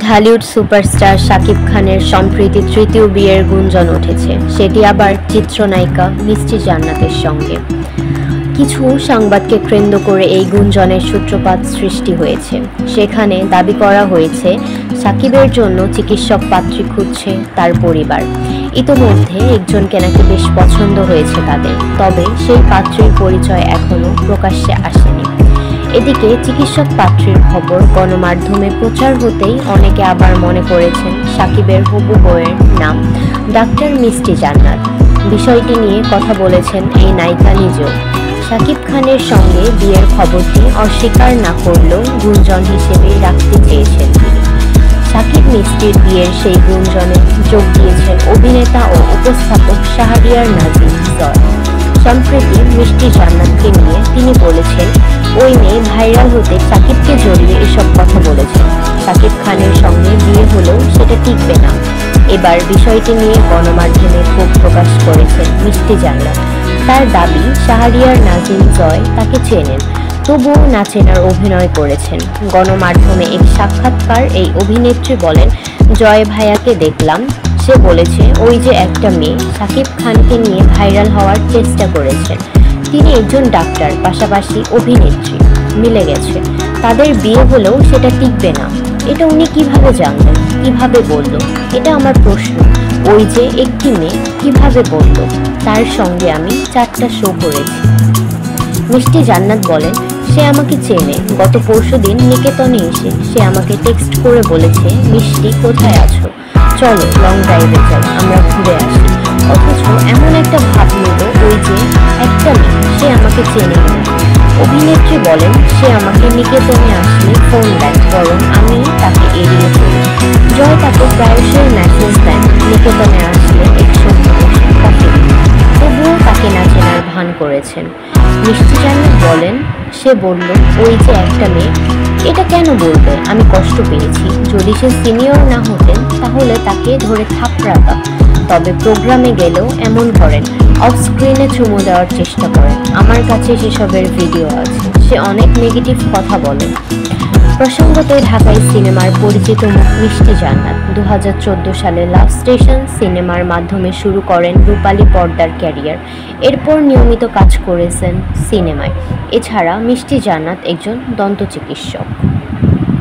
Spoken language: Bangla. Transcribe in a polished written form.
ঢালিউড সুপারস্টার শাকিব খানের সম্প্রতি তৃতীয় বিয়ের গুঞ্জন উঠেছে, সেটি আবার চিত্রনায়িকা মিষ্টি জান্নাতের সঙ্গে। কিছু সংবাদকে কেন্দ্র করে এই গুঞ্জনের সূত্রপাত সৃষ্টি হয়েছে। সেখানে দাবি করা হয়েছে শাকিবের জন্য চিকিৎসক পাত্রী খুঁজছে তার পরিবার। ইতোমধ্যে একজনকে নাকি বেশ পছন্দ হয়েছে তাদের, তবে সেই পাত্রীর পরিচয় এখনও প্রকাশ্যে আসেনি। এদিকে চিকিৎসক পাত্রীর খবর গণমাধ্যমে প্রচার হতেই অনেকে আবার মনে করেছেন শাকিবের হবু বউয়ের নাম ডাক্তার মিষ্টি জান্নাত। বিষয়টি নিয়ে কথা বলেছেন এই নায়িকা নিজেও। শাকিব খানের সঙ্গে বিয়ের খবরটি অস্বীকার না করলেও গুঞ্জন হিসেবেই রাখতে চেয়েছেন তিনি। শাকিব মিষ্টির বিয়ের সেই গুঞ্জনে যোগ দিয়েছেন অভিনেতা ও উপস্থাপক শাহরিয়ার নাজিম জয়। সম্প্রতি মিষ্টি জান্নাতকে নিয়ে তিনি বলেছেন, ওই মেয়ে ভাইরাল হতে শাকিবকে জড়িয়ে এসব কথা বলেছেন। শাকিব খানের সঙ্গে বিয়ে হলেও সেটা টিকবে না। এবার বিষয়টি নিয়ে গণমাধ্যমে ক্ষোভ প্রকাশ করেছেন মিষ্টি জান্নাত। তার দাবি, শাহরিয়ার নাজিম জয় তাকে চেনেন, তবুও না চেনার অভিনয় করেছেন। গণমাধ্যমে এক সাক্ষাৎকার এই অভিনেত্রী বলেন, জয় ভাইয়াকে দেখলাম, সে বলেছে ওই যে একটা মেয়ে শাকিব খানকে নিয়ে ভাইরাল হওয়ার চেষ্টা করেছেন, তিনি একজন ডাক্তার পাশাপাশি অভিনেত্রী, মিলে গেছে। তাদের বিয়ে হলেও সেটা টিকবে না। এটা উনি কিভাবে জানলেন, কিভাবে বলল, এটা আমার প্রশ্ন। ওই যে একটি মেয়ে কিভাবে বলল, তার সঙ্গে আমি 4টা শো করেছি। মিষ্টি জান্নাত বলেন, সে আমাকে চেনে। গত পরশুদিন নিকেতনে এসে সে আমাকে টেক্সট করে বলেছে, মিষ্টি কোথায় আছো, চলো লং ড্রাইভে যাই, আমরা ঘুরে আসি। অথচ এমন একটা ভাব নিল ওই যে একটা মেয়ে, সে আমাকে চেনে না। অভিনেত্রী বলেন, সে আমাকে নিকেতনে আসলে ফোন দেন, বরং আমি তাকে এড়িয়ে চলি। জয় তাকে প্রায়শই মেসেজ দেন নিকেতনে আসলে একসঙ্গে বসে তাকে, তবুও তাকে না চেনার ভান করেছেন। মিষ্টি জান্নাত বলেন, সে বলল ওই যে একটা মেয়ে। এটা কেন বলবে, আমি কষ্ট পেয়েছি। যদি সে সিনিয়র না হতেন তাহলে তাকে ধরে থাপড়াতাম, তবে প্রোগ্রামে গেলেও এমন করেন, অফ স্ক্রিনে চুমু দেওয়ার চেষ্টা করেন। আমার কাছে সেসবের ভিডিও আছে। সে অনেক নেগেটিভ কথা বলে। প্রসঙ্গত, ঢাকাই সিনেমার পরিচিত মুখ মিষ্টি জান্নাত 2014 সালে লাভ স্টেশন সিনেমার মাধ্যমে শুরু করেন রূপালী পর্দার ক্যারিয়ার। এরপর নিয়মিত কাজ করেছেন সিনেমায়। এছাড়া মিষ্টি জান্নাত একজন দন্ত চিকিৎসক।